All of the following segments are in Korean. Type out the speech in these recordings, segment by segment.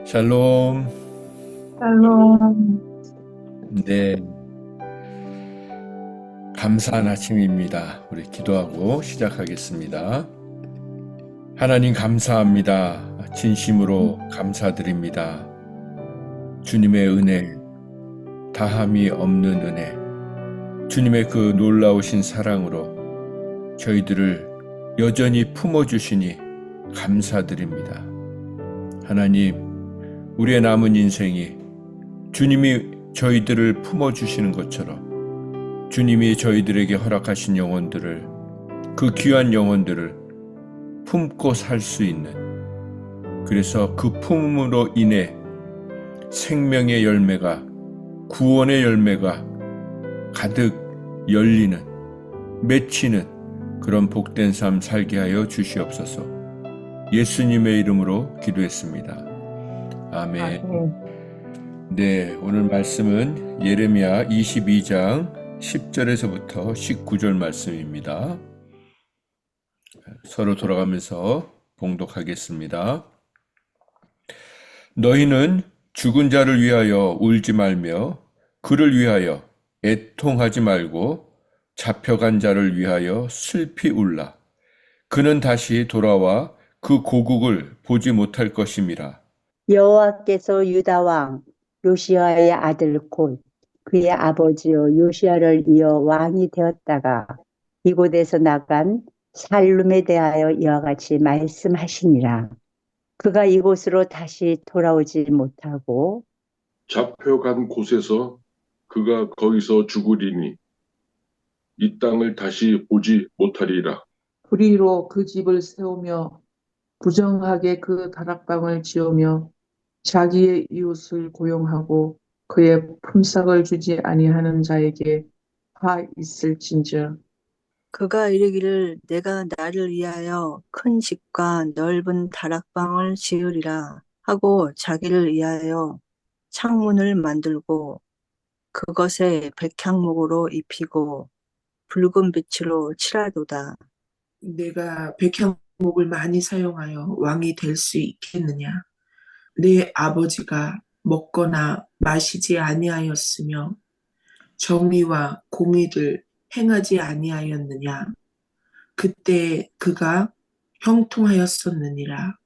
샬롬. 샬롬. 네, 감사한 아침입니다. 우리 기도하고 시작하겠습니다. 하나님 감사합니다. 진심으로 감사드립니다. 주님의 은혜, 다함이 없는 은혜, 주님의 그 놀라우신 사랑으로 저희들을 여전히 품어주시니 감사드립니다. 하나님, 우리의 남은 인생이 주님이 저희들을 품어주시는 것처럼 주님이 저희들에게 허락하신 영혼들을, 그 귀한 영혼들을 품고 살 수 있는, 그래서 그 품음으로 인해 생명의 열매가, 구원의 열매가 가득 열리는, 맺히는 그런 복된 삶 살게 하여 주시옵소서. 예수님의 이름으로 기도했습니다. 아멘. 네, 오늘 말씀은 예레미야 22장 10절에서부터 19절 말씀입니다. 서로 돌아가면서 봉독하겠습니다. 너희는 죽은 자를 위하여 울지 말며 그를 위하여 애통하지 말고 잡혀간 자를 위하여 슬피 울라. 그는 다시 돌아와 그 고국을 보지 못할 것임이라. 여호와께서 유다 왕 요시아의 아들 곧 그의 아버지요 요시아를 이어 왕이 되었다가 이곳에서 나간 살룸에 대하여 이와 같이 말씀하시니라. 그가 이곳으로 다시 돌아오지 못하고 잡혀간 곳에서 그가 거기서 죽으리니 이 땅을 다시 보지 못하리라. 불의로 그 집을 세우며 부정하게 그 다락방을 지으며 자기의 이웃을 고용하고 그의 품삯을 주지 아니하는 자에게 화 있을진저. 그가 이르기를 내가 나를 위하여 큰 집과 넓은 다락방을 지으리라 하고 자기를 위하여 창문을 만들고 그것에 백향목으로 입히고 붉은 빛으로 칠하도다. 내가 백향목을 많이 사용하여 왕이 될 수 있겠느냐? 내 아버지가 먹거나 마시지 아니하였으며 정의와 공의를 행하지 아니하였느냐? 그때 그가 형통하였었느니라.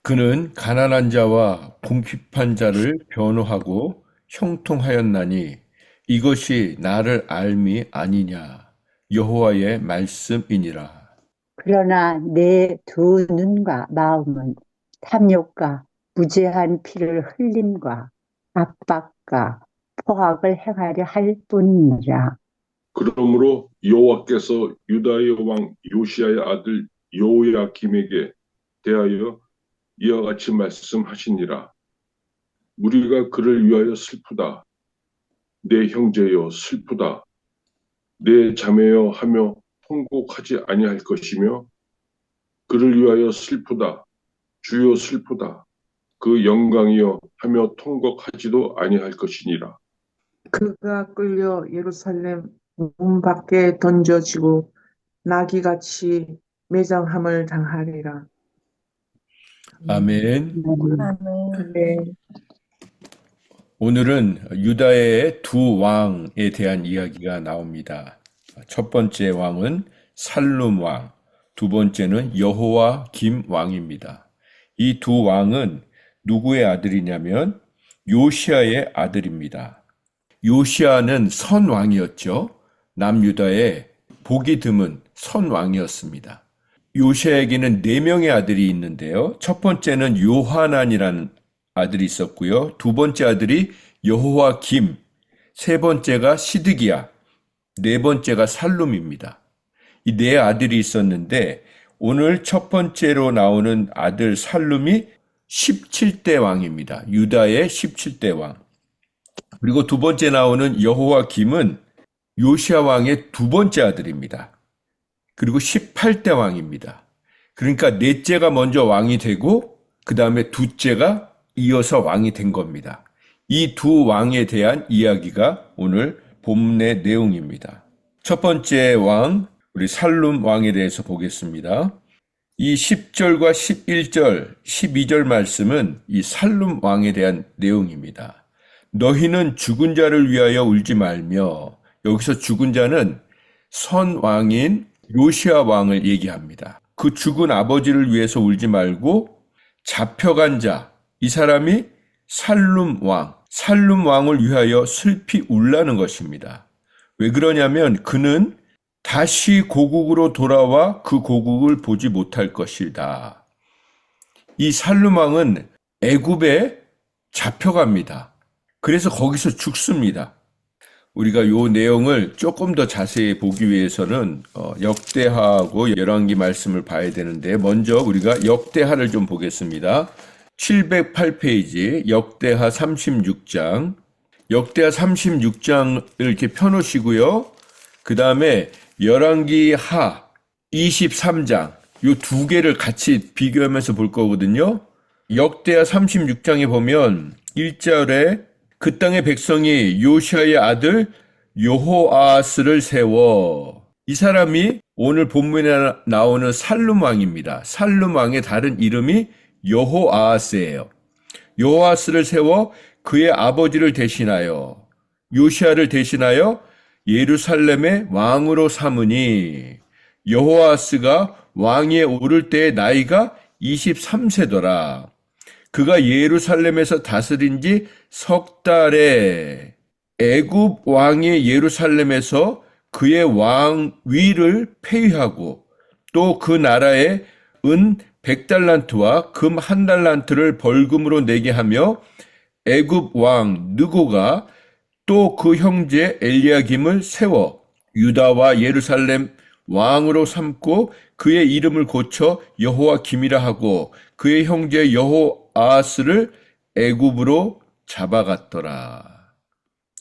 그는 가난한 자와 궁핍한 자를 변호하고 형통하였나니 이것이 나를 알미 아니냐. 여호와의 말씀이니라. 그러나 내 두 눈과 마음은 탐욕과 무죄한 피를 흘림과 압박과 포악을 행하려 할 뿐이니라. 그러므로 여호와께서 유다의 왕 요시아의 아들 여호야김에게 대하여 이와 같이 말씀하시니라. 우리가 그를 위하여 슬프다. 내 형제여 슬프다. 내 자매여 하며 통곡하지 아니할 것이며 그를 위하여 슬프다. 주여 슬프다. 그 영광이여 하며 통곡하지도 아니할 것이니라. 그가 끌려 예루살렘 문 밖에 던져지고 나귀같이 매장함을 당하리라. 아멘. 아멘. 네. 오늘은 유다의 두 왕에 대한 이야기가 나옵니다. 첫 번째 왕은 살룸 왕, 두 번째는 여호와김 왕입니다. 이 두 왕은 누구의 아들이냐면 요시아의 아들입니다. 요시아는 선왕이었죠. 남유다의 복이 드문 선왕이었습니다. 요시아에게는 4명의 아들이 있는데요. 첫 번째는 요하난이라는 아들이 있었고요. 두 번째 아들이 여호와김, 세 번째가 시드기야, 네 번째가 살룸입니다. 이 네 아들이 있었는데 오늘 첫 번째로 나오는 아들 살룸이 17대 왕입니다. 유다의 17대 왕. 그리고 두 번째 나오는 여호와김은 요시아 왕의 두 번째 아들입니다. 그리고 18대 왕입니다. 그러니까 넷째가 먼저 왕이 되고 그 다음에 둘째가 이어서 왕이 된 겁니다. 이 두 왕에 대한 이야기가 오늘 본문의 내용입니다. 첫 번째 왕, 우리 살룸 왕에 대해서 보겠습니다. 이 10절과 11절, 12절 말씀은 이 살룸 왕에 대한 내용입니다. 너희는 죽은 자를 위하여 울지 말며, 여기서 죽은 자는 선 왕인 요시야 왕을 얘기합니다. 그 죽은 아버지를 위해서 울지 말고 잡혀간 자, 이 사람이 살룸 왕을 위하여 슬피 울라는 것입니다. 왜 그러냐면 그는 다시 고국으로 돌아와 그 고국을 보지 못할 것이다. 이 살룸 왕은 애굽에 잡혀갑니다. 그래서 거기서 죽습니다. 우리가 요 내용을 조금 더 자세히 보기 위해서는 역대하하고 열왕기 말씀을 봐야 되는데, 먼저 우리가 역대하를 좀 보겠습니다. 708페이지 역대하 36장. 역대하 36장을 이렇게 펴놓으시고요. 그 다음에 열왕기 하 23장, 요 두 개를 같이 비교하면서 볼 거거든요. 역대하 36장에 보면 1절에 그 땅의 백성이 요시아의 아들 여호아스를 세워. 이 사람이 오늘 본문에 나오는 살룸 왕입니다. 살룸 왕의 다른 이름이 여호아스예요. 여호아스를 세워 그의 아버지를 대신하여, 요시아를 대신하여 예루살렘의 왕으로 삼으니, 여호아스가 왕위에 오를 때의 나이가 23세더라. 그가 예루살렘에서 다스린 지 석 달에 애굽 왕이 예루살렘에서 그의 왕위를 폐위하고, 또 그 나라에 은 100달란트와 금 1달란트를 벌금으로 내게 하며, 애굽 왕 느고가 또 그 형제 엘리야김을 세워 유다와 예루살렘 왕으로 삼고 그의 이름을 고쳐 여호와김이라 하고, 그의 형제 여호아스를 애굽으로 잡아갔더라.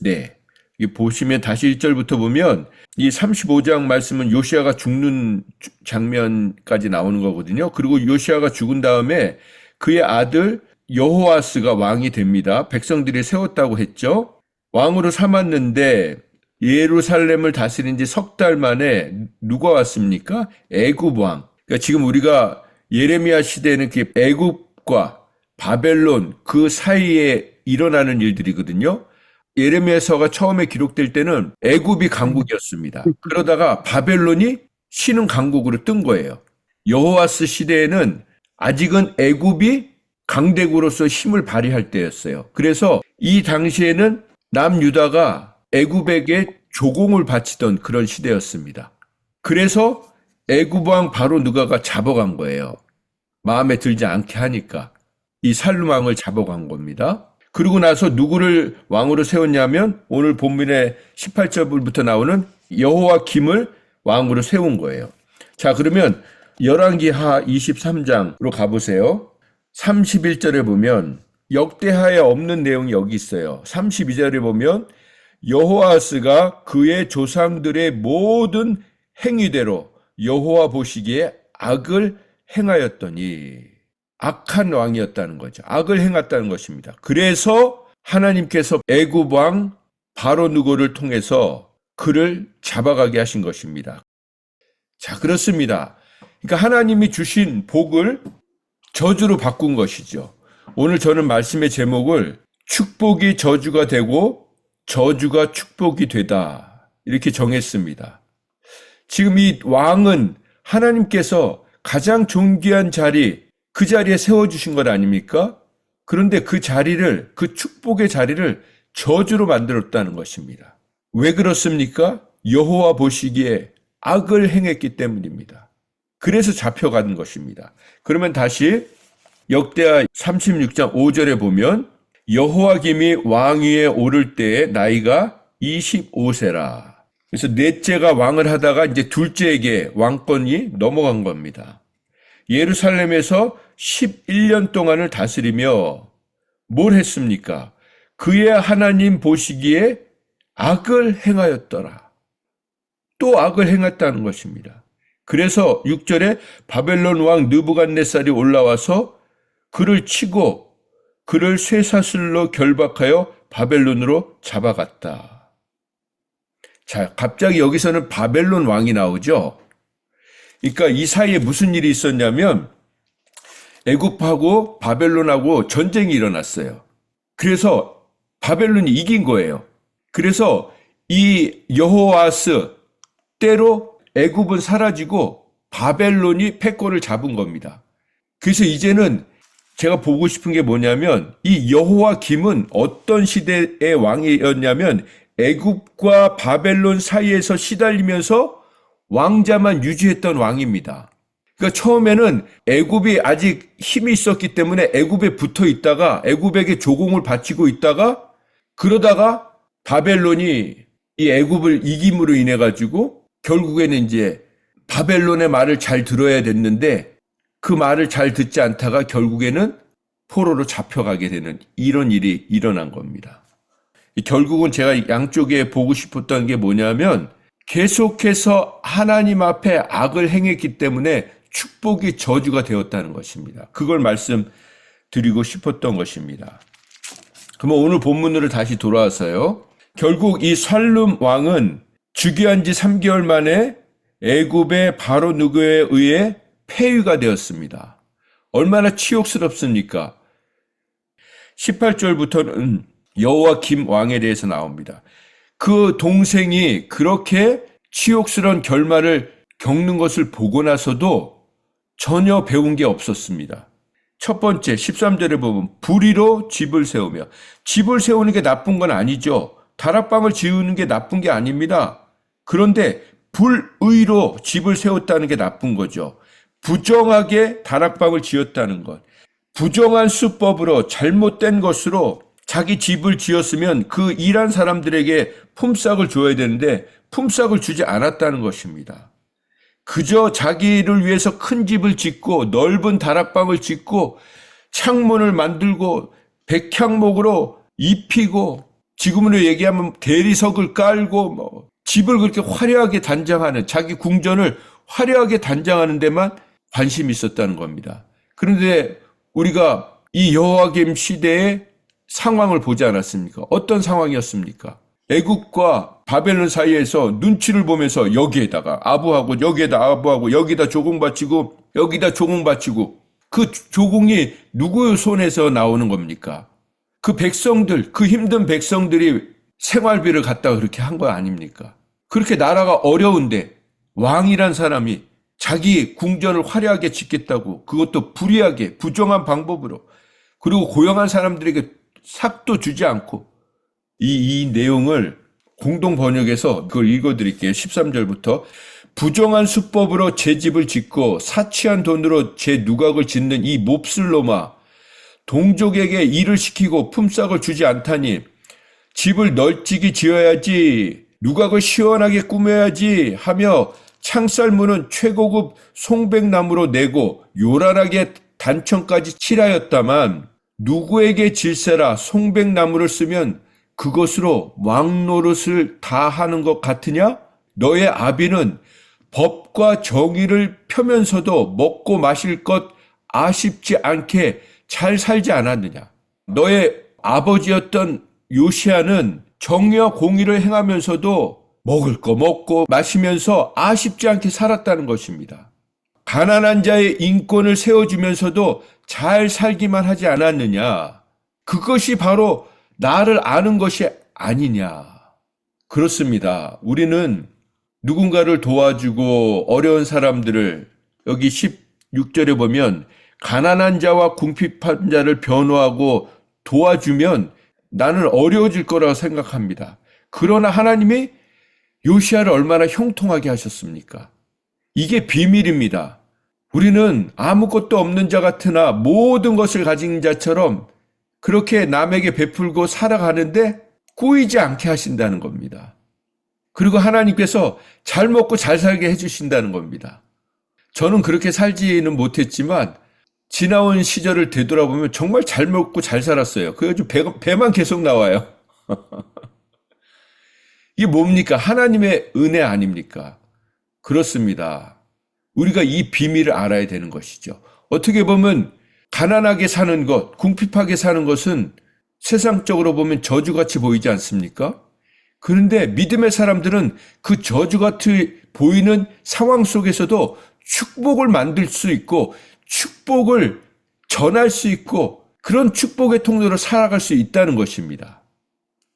네, 이 보시면 다시 1절부터 보면 이 35장 말씀은 요시아가 죽는 장면까지 나오는 거거든요. 그리고 요시아가 죽은 다음에 그의 아들 여호아스가 왕이 됩니다. 백성들이 세웠다고 했죠. 왕으로 삼았는데 예루살렘을 다스린 지 석 달 만에 누가 왔습니까? 애굽 왕. 그러니까 지금 우리가 예레미야 시대에는 그 애굽과 바벨론 그 사이에 일어나는 일들이거든요. 예레미야서가 처음에 기록될 때는 애굽이 강국이었습니다. 그러다가 바벨론이 신흥 강국으로 뜬 거예요. 여호와스 시대에는 아직은 애굽이 강대국으로서 힘을 발휘할 때였어요. 그래서 이 당시에는 남유다가 애굽에게 조공을 바치던 그런 시대였습니다. 그래서 애굽 왕 바로 느가가 잡아간 거예요. 마음에 들지 않게 하니까 이 살룸 왕을 잡아간 겁니다. 그리고 나서 누구를 왕으로 세웠냐면 오늘 본문의 18절부터 나오는 여호와김을 왕으로 세운 거예요. 자, 그러면 열왕기 하 23장으로 가보세요. 31절에 보면 역대하에 없는 내용이 여기 있어요. 32절에 보면 여호아스가 그의 조상들의 모든 행위대로 여호와 보시기에 악을 행하였더니, 악한 왕이었다는 거죠. 악을 행했다는 것입니다. 그래서 하나님께서 애굽 왕 바로 느고를 통해서 그를 잡아가게 하신 것입니다. 자, 그렇습니다. 그러니까 하나님이 주신 복을 저주로 바꾼 것이죠. 오늘 저는 말씀의 제목을 축복이 저주가 되고 저주가 축복이 되다, 이렇게 정했습니다. 지금 이 왕은 하나님께서 가장 존귀한 자리, 그 자리에 세워주신 것 아닙니까? 그런데 그 자리를, 그 축복의 자리를 저주로 만들었다는 것입니다. 왜 그렇습니까? 여호와 보시기에 악을 행했기 때문입니다. 그래서 잡혀가는 것입니다. 그러면 다시 역대하 36장 5절에 보면 여호와김이 왕위에 오를 때의 나이가 25세라. 그래서 넷째가 왕을 하다가 이제 둘째에게 왕권이 넘어간 겁니다. 예루살렘에서 11년 동안을 다스리며 뭘 했습니까? 그의 하나님 보시기에 악을 행하였더라. 또 악을 행했다는 것입니다. 그래서 6절에 바벨론 왕 느부갓네살이 올라와서 그를 치고 그를 쇠사슬로 결박하여 바벨론으로 잡아갔다. 자, 갑자기 여기서는 바벨론 왕이 나오죠. 그러니까 이 사이에 무슨 일이 있었냐면 애굽하고 바벨론하고 전쟁이 일어났어요. 그래서 바벨론이 이긴 거예요. 그래서 이 여호와스 때로 애굽은 사라지고 바벨론이 패권을 잡은 겁니다. 그래서 이제는 제가 보고 싶은 게 뭐냐면 이 여호와김은 어떤 시대의 왕이었냐면 애굽과 바벨론 사이에서 시달리면서 왕자만 유지했던 왕입니다. 그러니까 처음에는 애굽이 아직 힘이 있었기 때문에 애굽에 붙어 있다가 애굽에게 조공을 바치고 있다가 그러다가 바벨론이 이 애굽을 이김으로 인해 가지고 결국에는 이제 바벨론의 말을 잘 들어야 됐는데 그 말을 잘 듣지 않다가 결국에는 포로로 잡혀가게 되는 이런 일이 일어난 겁니다. 결국은 제가 양쪽에 보고 싶었던 게 뭐냐면 계속해서 하나님 앞에 악을 행했기 때문에 축복이 저주가 되었다는 것입니다. 그걸 말씀드리고 싶었던 것입니다. 그러면 오늘 본문으로 다시 돌아와서요. 결국 이 살룸 왕은 즉위한 지 3개월 만에 애굽의 바로 누구에 의해 폐위가 되었습니다. 얼마나 치욕스럽습니까? 18절부터는 여호와김 왕에 대해서 나옵니다. 그 동생이 그렇게 치욕스러운 결말을 겪는 것을 보고 나서도 전혀 배운 게 없었습니다. 첫 번째 13절에 보면 불의로 집을 세우며 집을 세우는 게 나쁜 건 아니죠. 다락방을 지우는 게 나쁜 게 아닙니다. 그런데 불의로 집을 세웠다는 게 나쁜 거죠. 부정하게 다락방을 지었다는 것. 부정한 수법으로 잘못된 것으로 자기 집을 지었으면 그 일한 사람들에게 품삯을 줘야 되는데 품삯을 주지 않았다는 것입니다. 그저 자기를 위해서 큰 집을 짓고 넓은 다락방을 짓고 창문을 만들고 백향목으로 입히고 지금으로 얘기하면 대리석을 깔고 집을 그렇게 화려하게 단장하는 자기 궁전을 화려하게 단장하는 데만 관심이 있었다는 겁니다. 그런데 우리가 이 여호와김 시대의 상황을 보지 않았습니까? 어떤 상황이었습니까? 애굽과 바벨론 사이에서 눈치를 보면서 여기에다가 아부하고 여기에다 아부하고 여기다 조공 바치고 여기다 조공 바치고 그 조공이 누구의 손에서 나오는 겁니까? 그 백성들, 그 힘든 백성들이 생활비를 갖다가 그렇게 한 거 아닙니까? 그렇게 나라가 어려운데 왕이란 사람이 자기 궁전을 화려하게 짓겠다고 그것도 불의하게 부정한 방법으로 그리고 고용한 사람들에게 삭도 주지 않고 이 내용을 공동 번역해서 그걸 읽어드릴게요. 13절부터 부정한 수법으로 제 집을 짓고 사치한 돈으로 제 누각을 짓는 이 몹쓸 놈아 동족에게 일을 시키고 품삯을 주지 않다니 집을 널찍이 지어야지 누각을 시원하게 꾸며야지 하며 창살문은 최고급 송백나무로 내고 요란하게 단청까지 칠하였다만 누구에게 질세라 송백나무를 쓰면 그것으로 왕노릇을 다 하는 것 같으냐? 너의 아비는 법과 정의를 펴면서도 먹고 마실 것 아쉽지 않게 잘 살지 않았느냐? 너의 아버지였던 요시야는 정의와 공의를 행하면서도 먹을 거 먹고 마시면서 아쉽지 않게 살았다는 것입니다. 가난한 자의 인권을 세워주면서도 잘 살기만 하지 않았느냐? 그것이 바로 나를 아는 것이 아니냐? 그렇습니다. 우리는 누군가를 도와주고 어려운 사람들을 여기 16절에 보면 가난한 자와 궁핍한 자를 변호하고 도와주면 나는 어려워질 거라고 생각합니다. 그러나 하나님이 요시야를 얼마나 형통하게 하셨습니까? 이게 비밀입니다. 우리는 아무것도 없는 자 같으나 모든 것을 가진 자처럼 그렇게 남에게 베풀고 살아가는데 꼬이지 않게 하신다는 겁니다. 그리고 하나님께서 잘 먹고 잘 살게 해주신다는 겁니다. 저는 그렇게 살지는 못했지만 지나온 시절을 되돌아보면 정말 잘 먹고 잘 살았어요. 그래가지고 배만 계속 나와요. 이게 뭡니까? 하나님의 은혜 아닙니까? 그렇습니다. 우리가 이 비밀을 알아야 되는 것이죠. 어떻게 보면 가난하게 사는 것, 궁핍하게 사는 것은 세상적으로 보면 저주같이 보이지 않습니까? 그런데 믿음의 사람들은 그 저주같이 보이는 상황 속에서도 축복을 만들 수 있고 축복을 전할 수 있고 그런 축복의 통로로 살아갈 수 있다는 것입니다.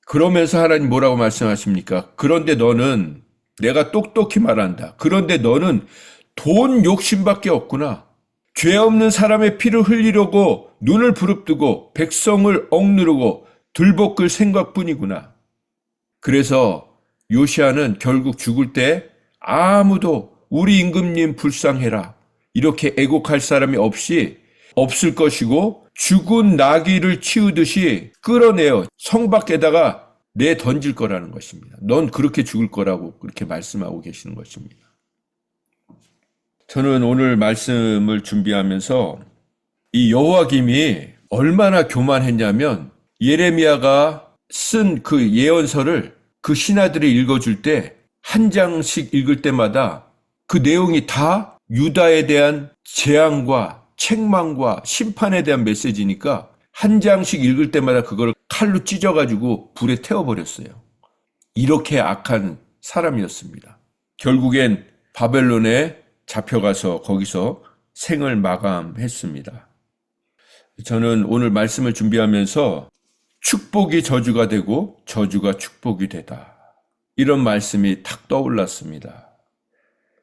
그러면서 하나님 뭐라고 말씀하십니까? 그런데 너는, 내가 똑똑히 말한다, 그런데 너는 돈 욕심밖에 없구나. 죄 없는 사람의 피를 흘리려고 눈을 부릅뜨고 백성을 억누르고 들볶을 생각뿐이구나. 그래서 요시야는 결국 죽을 때 아무도 우리 임금님 불쌍해라 이렇게 애곡할 사람이 없을 것이고 죽은 나귀를 치우듯이 끌어내어 성 밖에다가 내 던질 거라는 것입니다. 넌 그렇게 죽을 거라고 그렇게 말씀하고 계시는 것입니다. 저는 오늘 말씀을 준비하면서 이 여호야김이 얼마나 교만했냐면 예레미야가 쓴 그 예언서를 그 신하들이 읽어줄 때 한 장씩 읽을 때마다 그 내용이 다 유다에 대한 재앙과 책망과 심판에 대한 메시지니까 한 장씩 읽을 때마다 그걸 칼로 찢어가지고 불에 태워버렸어요. 이렇게 악한 사람이었습니다. 결국엔 바벨론에 잡혀가서 거기서 생을 마감했습니다. 저는 오늘 말씀을 준비하면서 축복이 저주가 되고 저주가 축복이 되다, 이런 말씀이 탁 떠올랐습니다.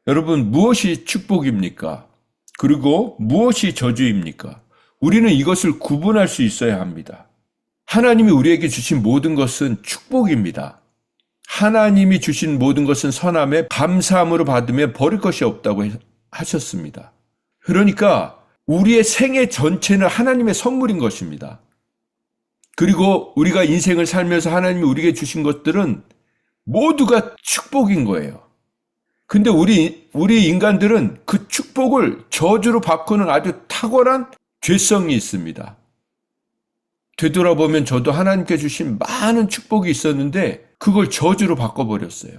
여러분, 무엇이 축복입니까? 그리고 무엇이 저주입니까? 우리는 이것을 구분할 수 있어야 합니다. 하나님이 우리에게 주신 모든 것은 축복입니다. 하나님이 주신 모든 것은 선함에 감사함으로 받으면 버릴 것이 없다고 하셨습니다. 그러니까 우리의 생애 전체는 하나님의 선물인 것입니다. 그리고 우리가 인생을 살면서 하나님이 우리에게 주신 것들은 모두가 축복인 거예요. 근데 우리 인간들은 그 축복을 저주로 바꾸는 아주 탁월한 죄성이 있습니다. 되돌아보면 저도 하나님께 주신 많은 축복이 있었는데 그걸 저주로 바꿔버렸어요.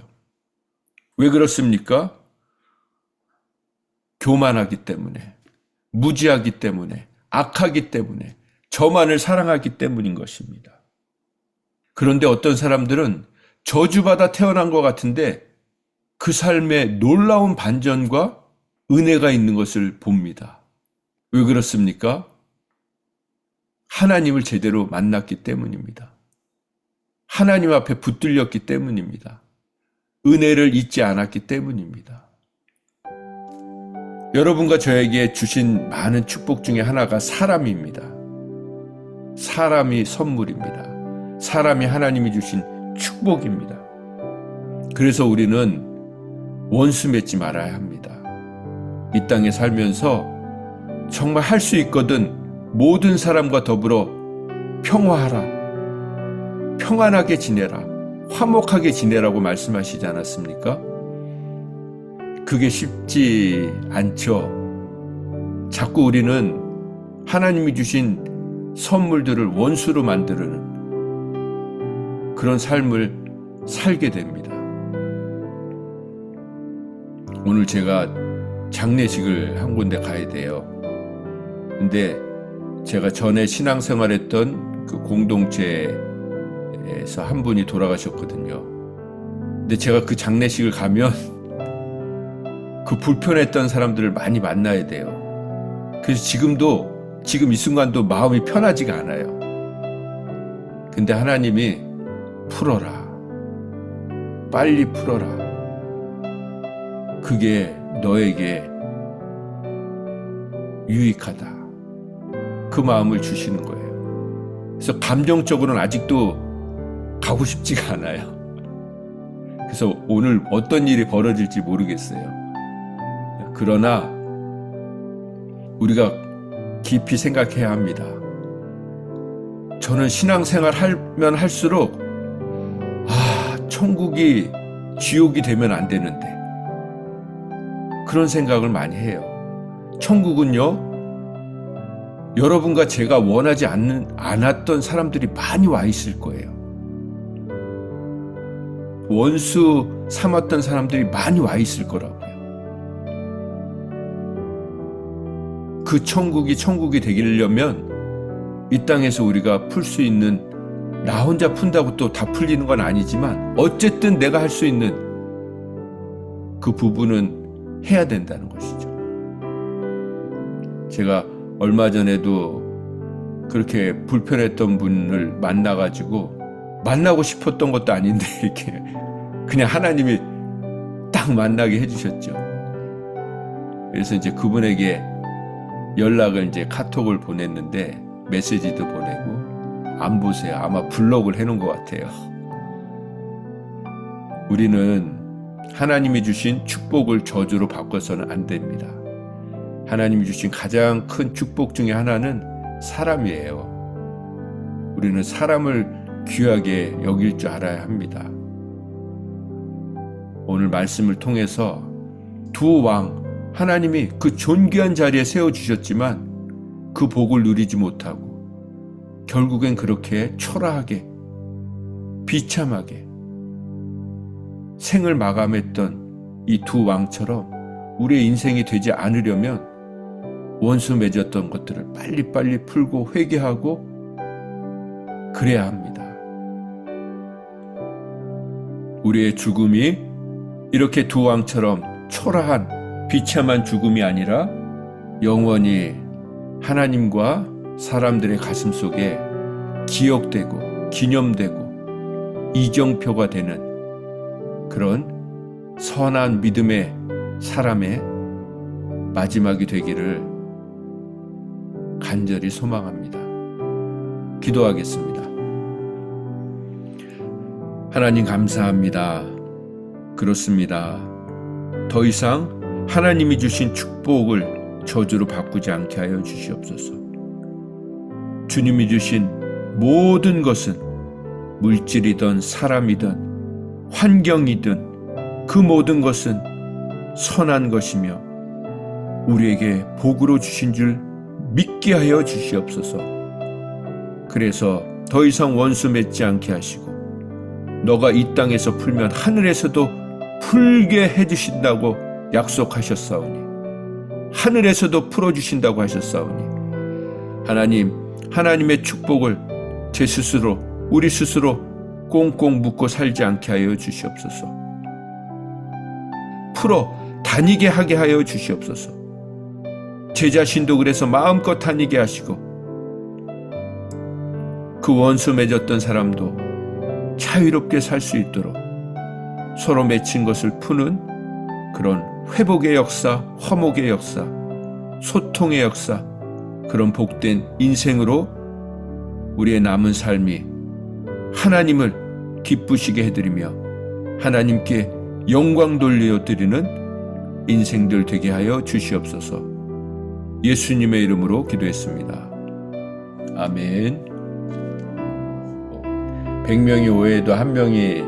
왜 그렇습니까? 교만하기 때문에, 무지하기 때문에, 악하기 때문에, 저만을 사랑하기 때문인 것입니다. 그런데 어떤 사람들은 저주받아 태어난 것 같은데 그 삶에 놀라운 반전과 은혜가 있는 것을 봅니다. 왜 그렇습니까? 하나님을 제대로 만났기 때문입니다. 하나님 앞에 붙들렸기 때문입니다. 은혜를 잊지 않았기 때문입니다. 여러분과 저에게 주신 많은 축복 중에 하나가 사람입니다. 사람이 선물입니다. 사람이 하나님이 주신 축복입니다. 그래서 우리는 원수 맺지 말아야 합니다. 이 땅에 살면서 정말 할 수 있거든 모든 사람과 더불어 평화하라, 평안하게 지내라, 화목하게 지내라고 말씀하시지 않았습니까? 그게 쉽지 않죠. 자꾸 우리는 하나님이 주신 선물들을 원수로 만드는 그런 삶을 살게 됩니다. 오늘 제가 장례식을 한 군데 가야 돼요. 근데 제가 전에 신앙생활했던 그 공동체에서 한 분이 돌아가셨거든요. 근데 제가 그 장례식을 가면 그 불편했던 사람들을 많이 만나야 돼요. 그래서 지금 이 순간도 마음이 편하지가 않아요. 근데 하나님이 풀어라, 빨리 풀어라, 그게 너에게 유익하다, 그 마음을 주시는 거예요. 그래서 감정적으로는 아직도 가고 싶지가 않아요. 그래서 오늘 어떤 일이 벌어질지 모르겠어요. 그러나 우리가 깊이 생각해야 합니다. 저는 신앙생활 하면 할수록 천국이 지옥이 되면 안 되는데, 그런 생각을 많이 해요. 천국은요, 여러분과 제가 원하지 않았던 사람들이 많이 와 있을 거예요. 원수 삼았던 사람들이 많이 와 있을 거라고요. 그 천국이 되려면 이 땅에서 우리가 풀 수 있는, 나 혼자 푼다고 또 다 풀리는 건 아니지만 어쨌든 내가 할 수 있는 그 부분은 해야 된다는 것이죠. 제가 얼마 전에도 그렇게 불편했던 분을 만나가지고 만나고 싶었던 것도 아닌데 이렇게 그냥 하나님이 딱 만나게 해주셨죠. 그래서 이제 그분에게 연락을 이제 카톡을 보냈는데 메시지도 보내고 안 보세요. 아마 블록을 해놓은 것 같아요. 우리는 하나님이 주신 축복을 저주로 바꿔서는 안 됩니다. 하나님이 주신 가장 큰 축복 중에 하나는 사람이에요. 우리는 사람을 귀하게 여길 줄 알아야 합니다. 오늘 말씀을 통해서 두 왕, 하나님이 그 존귀한 자리에 세워주셨지만 그 복을 누리지 못하고 결국엔 그렇게 초라하게 비참하게 생을 마감했던 이 두 왕처럼 우리의 인생이 되지 않으려면 원수 맺었던 것들을 빨리빨리 풀고 회개하고 그래야 합니다. 우리의 죽음이 이렇게 두 왕처럼 초라한 비참한 죽음이 아니라 영원히 하나님과 사람들의 가슴 속에 기억되고 기념되고 이정표가 되는 그런 선한 믿음의 사람의 마지막이 되기를 간절히 소망합니다. 기도하겠습니다. 하나님 감사합니다. 그렇습니다. 더 이상 하나님이 주신 축복을 저주로 바꾸지 않게 하여 주시옵소서. 주님이 주신 모든 것은 물질이든 사람이든 환경이든 그 모든 것은 선한 것이며 우리에게 복으로 주신 줄 믿게 하여 주시옵소서. 그래서 더 이상 원수 맺지 않게 하시고 너가 이 땅에서 풀면 하늘에서도 풀게 해주신다고 약속하셨사오니 하늘에서도 풀어주신다고 하셨사오니 하나님, 하나님의 축복을 제 스스로 우리 스스로 꽁꽁 묶고 살지 않게 하여 주시옵소서. 풀어 다니게 하게 하여 주시옵소서. 제 자신도 그래서 마음껏 다니게 하시고 그 원수 맺었던 사람도 자유롭게 살 수 있도록 서로 맺힌 것을 푸는 그런 회복의 역사, 화목의 역사, 소통의 역사, 그런 복된 인생으로 우리의 남은 삶이 하나님을 기쁘시게 해드리며 하나님께 영광 돌려드리는 인생들 되게 하여 주시옵소서. 예수님의 이름으로 기도했습니다. 아멘. 100명이 오해도 한 명이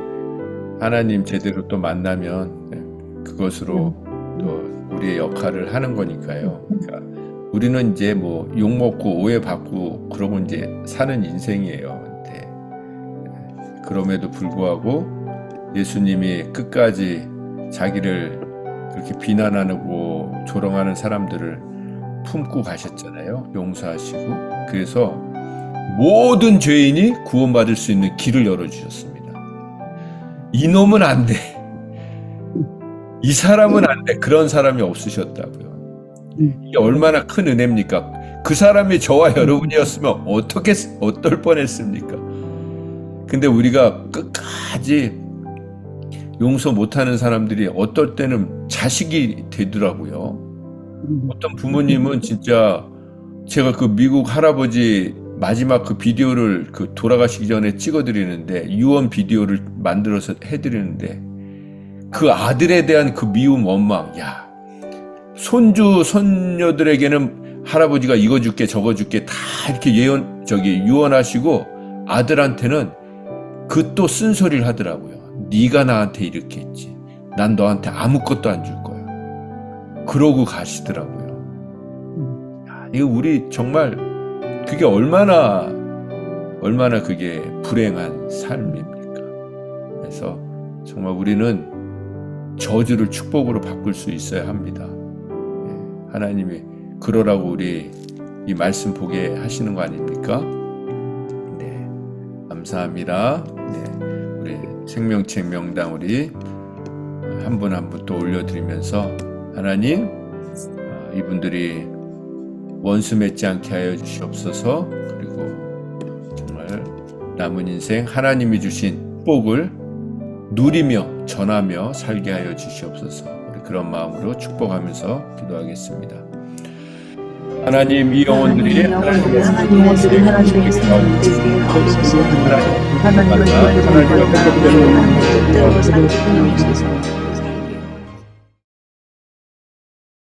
하나님 제대로 또 만나면 그것으로 또 우리의 역할을 하는 거니까요. 그러니까 우리는 이제 뭐 욕먹고 오해받고 그러고 이제 사는 인생이에요. 근데 그럼에도 불구하고 예수님이 끝까지 자기를 그렇게 비난하고 조롱하는 사람들을 품고 가셨잖아요. 용서하시고. 그래서 모든 죄인이 구원받을 수 있는 길을 열어주셨습니다. 이놈은 안 돼. 이 사람은 안 돼. 그런 사람이 없으셨다고요. 이게 얼마나 큰 은혜입니까? 그 사람이 저와 여러분이었으면 어떨 뻔했습니까? 근데 우리가 끝까지 용서 못하는 사람들이 어떨 때는 자식이 되더라고요. 어떤 부모님은 진짜 제가 그 미국 할아버지 마지막 그 비디오를 그 돌아가시기 전에 찍어드리는데 유언 비디오를 만들어서 해드리는데 그 아들에 대한 그 미움 원망, 야 손주 손녀들에게는 할아버지가 이거 줄게 저거 줄게 다 이렇게 유언하시고 아들한테는 그 또 쓴소리를 하더라고요. 네가 나한테 이렇게 했지. 난 너한테 아무것도 안 줄 거야. 그러고 가시더라고요. 야, 이거 우리 정말 그게 얼마나 그게 불행한 삶입니까? 그래서 정말 우리는 저주를 축복으로 바꿀 수 있어야 합니다. 하나님이 그러라고 우리 이 말씀 보게 하시는 거 아닙니까? 네, 감사합니다. 네, 우리 생명책 명당 우리 한 분 한 분 또 올려드리면서 하나님, 이분들이 원수 맺지 않게 하여 주시옵소서. 그리고 정말 남은 인생 하나님이 주신 복을 누리며 전하며 살게 하여 주시옵소서. 우리 그런 마음으로 축복하면서 기도하겠습니다. 하나님, 이 영혼들이 하나님의 하나님의 생명을 지게 하옵소서. 하나님의 뜻대로 살게 하옵소서.